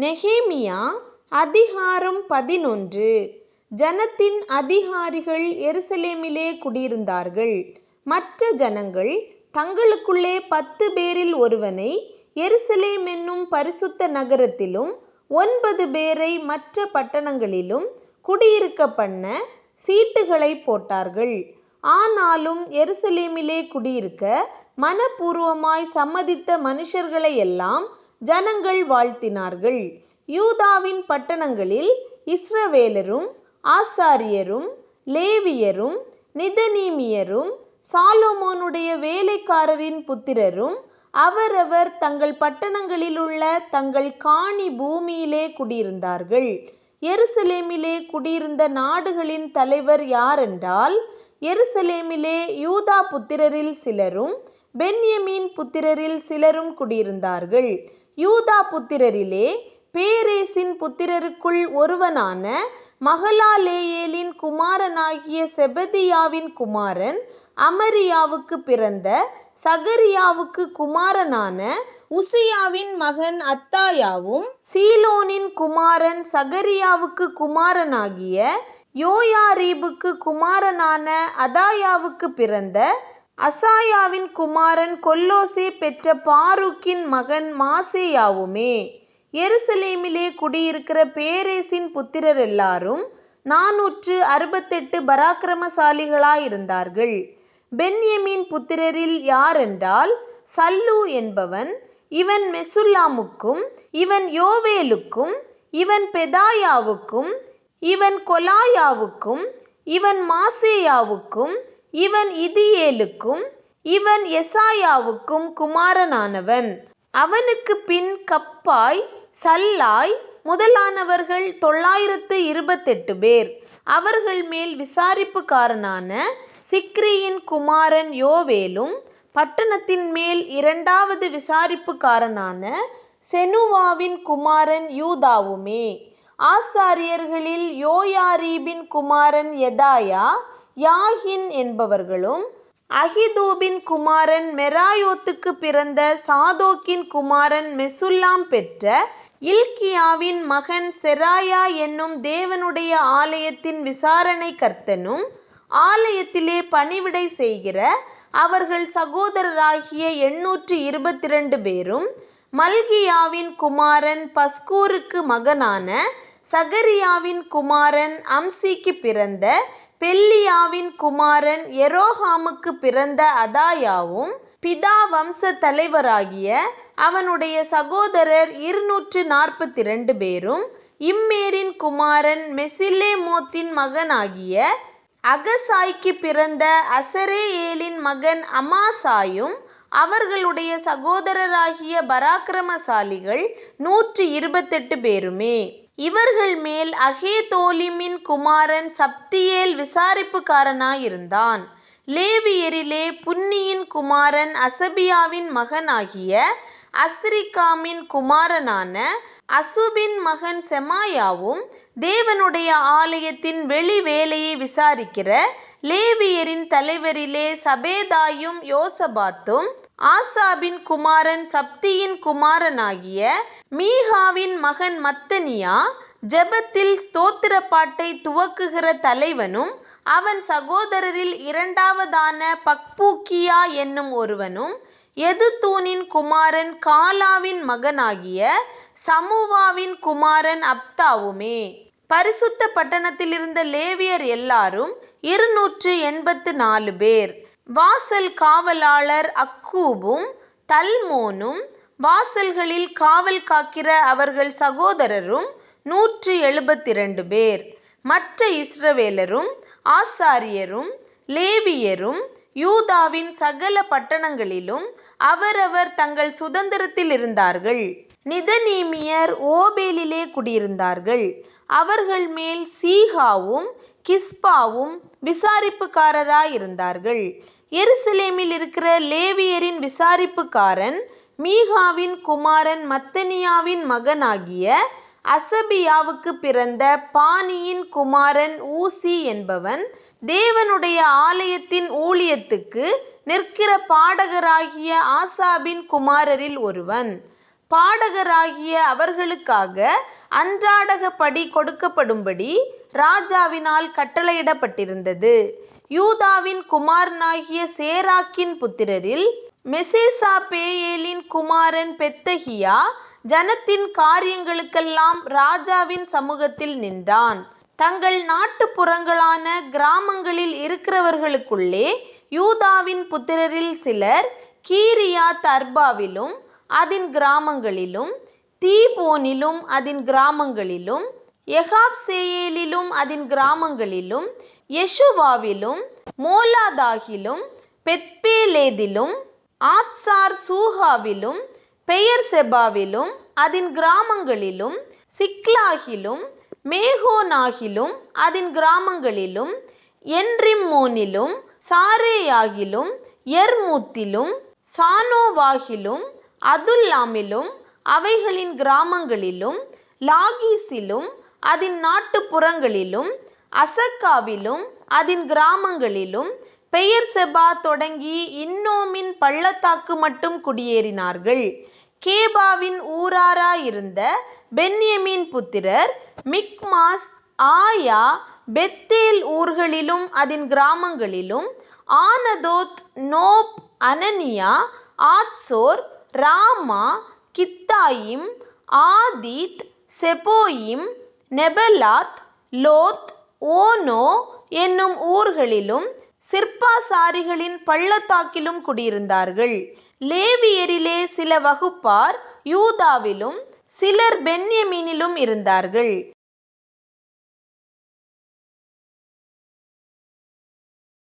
நெகேமியா அதிகாரம் 11. ஜனத்தின் அதிகாரிகள் எருசலேமிலே குடியிருந்தார்கள். மற்ற ஜனங்கள் தங்களுக்குள்ளே 10 பேரில் ஒருவனை எருசலேம் என்னும் பரிசுத்த நகரத்திலும் 9 பேரை மற்ற பட்டணங்களிலும் குடியிருக்க பண்ண சீட்டுகளை போட்டார்கள். ஆனாலும் எருசலேமிலே குடியிருக்க மனப்பூர்வமாய் சம்மதித்த மனுஷர்களையெல்லாம் ஜனங்கள் வாழ்த்தினார்கள். யூதாவின் பட்டணங்களில் இஸ்ரவேலரும் ஆசாரியரும் லேவியரும் நிதனீமியரும் சாலொமோனுடைய வேலைக்காரரின் புத்திரரும் அவரவர் தங்கள் பட்டணங்களிலுள்ள தங்கள் காணி பூமியிலே குடியிருந்தார்கள். எருசலேமிலே குடியிருந்த நாடுகளின் தலைவர் யாரென்றால், எருசலேமிலே யூதா புத்திரரில் சிலரும் பென்யமீன் புத்திரரில் சிலரும் குடியிருந்தார்கள். யூதா புத்திரரிலே பேரேசின் புத்திரருக்குள் ஒருவனான மகலாலேயேலின் குமாரனாகிய செபதியாவின் குமாரன் அமரியாவுக்கு பிறந்த சகரியாவுக்கு குமாரனான உசியாவின் மகன் அத்தாயாவும், சீலோனின் குமாரன் சகரியாவுக்கு குமாரனாகிய யோயாரீபுக்கு குமாரனான அதாயாவுக்கு பிறந்த அசாயாவின் குமாரன் கொல்லோசே பெற்ற பாரூக்கின் மகன் மாசேயாவுமே. எருசலேமிலே குடியிருக்கிற பேரேசின் புத்திரர் எல்லாரும் 468 பராக்கிரமசாலிகளாயிருந்தார்கள். பென்யமீன் புத்திரரில் யாரென்றால், சல்லு என்பவன், இவன் மெசுல்லாமுக்கும், இவன் யோவேலுக்கும், இவன் பெதாயாவுக்கும், இவன் கொலாயாவுக்கும், இவன் மாசேயாவுக்கும், இவன் இதியேலுக்கும், இவன் எசாயாவுக்கும் குமாரனானவன். அவனுக்கு பின் கப்பாய் சல்லாய் முதலானவர்கள் 928 பேர். அவர்கள் மேல் விசாரிப்புக்காரனான சிக்ரியின் குமாரன் யோவேலும், பட்டணத்தின் மேல் 2வது விசாரிப்புக்காரனான செனுவாவின் குமாரன் யூதாவுமே. ஆசாரியர்களில் யோயாரீபின் குமாரன் யெதாயா, யாகின் என்பவர்களும், அகிதூபின் குமாரன் மெராயோத்துக்கு பிறந்த சாதோக்கின் குமாரன் மெசுல்லாம் பெற்ற இல்க்கியாவின் மகன் செராயா என்னும் தேவனுடைய ஆலயத்தின் விசாரணை கர்த்தனும், ஆலயத்திலே பணிவிடை செய்கிற அவர்கள் சகோதரராகிய 822 பேரும், மல்கியாவின் குமாரன் பஸ்கூருக்கு மகனான சகரியாவின் குமாரன் அம்சிக்கு பிறந்த பெல்லியாவின் குமாரன் எரோகாமுக்கு பிறந்த அதாயாவும், பிதா வம்ச தலைவராகிய அவனுடைய சகோதரர் 242 பேரும், இம்மேரின் குமாரன் மெசில்லேமோத்தின் மகனாகிய அகசாய்க்கு பிறந்த அசரேயேலின் மகன் அமாசாயும், அவர்களுடைய சகோதரராகிய பராக்கிரமசாலிகள் 128 பேருமே. இவர்கள் மேல் அகேதோலிமின் குமாரன் சப்தியேல் விசாரிப்புக்காரனாயிருந்தான். லேவியரிலே புன்னியின் குமாரன் அசபியாவின் மகனாகிய அஸ்ரிக்காமின் குமாரனான அசுபின் மகன் செமாயாவும், தேவனுடைய ஆலயத்தின் வெளி வேலையை விசாரிக்கிற லேவியரின் தலைவரிலே சபேதாயும் யோசபாத்தும், ஆசாபின் குமாரன் சப்தியின் குமாரனாகிய மீகாவின் மகன் மத்தனியா, ஜெபத்தில் ஸ்தோத்திர பாட்டை துவக்குகிற தலைவனும், அவன் சகோதரரில் 2வதான பக்பூக்கியா என்னும் ஒருவனும், எதுத்தூனின் குமாரன் காலாவின் மகனாகிய சமுவாவின் குமாரன் அப்தாவுமே. பரிசுத்த பட்டணத்திலிருந்த லேவியர் எல்லாரும் 284 பேர். வாசல் காவலாளர் அக்கூபும் தல்மோனும், வாசல்களில் காவல் காக்கிற அவர்கள் சகோதரரும் 172 பேர். மற்ற இஸ்ரவேலரும் ஆசாரியரும் லேவியரும் யூதாவின் சகல பட்டணங்களிலும் அவரவர் தங்கள் சுதந்திரத்தில் இருந்தார்கள். நிதனீமியர் ஓபேலிலே குடியிருந்தார்கள். அவர்கள் மேல் சீகாவும் கிஸ்பாவும் விசாரிப்புக்காரராயிருந்தார்கள். எருசலேமில் இருக்கிற லேவியரின் விசாரிப்புக்காரன் மீகாவின் குமாரன் மத்தனியாவின் மகனாகிய அசபியாவுக்கு பிறந்த பானியின் குமாரன் ஊசி என்பவன், தேவனுடைய ஆலயத்தின் ஊழியத்துக்கு நிற்கிற பாடகராகிய ஆசாபின் குமாரரில் ஒருவன். பாடகராகிய அவர்களுக்காக அன்றாடகப்படி கொடுக்கப்படும்படி ராஜாவினால் கட்டளையிடப்பட்டிருந்தது. யூதாவின் குமாரனாகிய சேராக்கின் புத்திரரில் மெசேசாபேயேலின் குமாரன் பெத்தகியா ஜனத்தின் காரியங்களுக்கெல்லாம் ராஜாவின் சமூகத்தில் நின்றான். தங்கள் நாட்டுப்புறங்களான கிராமங்களில் இருக்கிறவர்களுக்குள்ளே யூதாவின் புத்திரரில் சிலர் கீரியாத் அர்பாவிலும் அதின் கிராமங்களிலும், தீபோனிலும் அதின் கிராமங்களிலும், எகாப்சேயேலிலும் அதின் கிராமங்களிலும், யெஷுவாவிலும், மோலாதாகிலும், பெத்பேலேதிலும், ஆத்சார் சூகாவிலும், பெயர்செபாவிலும் அதின் கிராமங்களிலும், சிக்லாகிலும், மேகோனாகிலும் அதின் கிராமங்களிலும், என்ரிம்மோனிலும், சாரேயாகிலும், யர்மூத்திலும், சானோவாகிலும், அதுல்லாமிலும் அவைகளின் கிராமங்களிலும், லாகீசிலும் அதின் நாட்டுப்புறங்களிலும், அசக்காவிலும் அதின் கிராமங்களிலும், பெயர்செபா தொடங்கி இன்னோமின் பள்ளத்தாக்கு மட்டும் குடியேறினார்கள். கேபாவின் ஊராராயிருந்த பென்யமீன் புத்திரர் மிக்மாஸ், ஆயா, பெத்தேல் ஊர்களிலும் அதின் கிராமங்களிலும், ஆனதோத், நோப், அனனியா, ஆத்சோர், ராமா, கித்தாயிம், ஆதீத், செபோயிம், நெபலாத், லோத், ஓனோ என்னும் ஊர்களிலும் சிற்பாசாரிகளின் பள்ளத்தாக்கிலும் குடியிருந்தார்கள். லேவியரிலே சில வகுப்பார் யூதாவிலும் சிலர் பென்யமீனிலும் இருந்தார்கள்.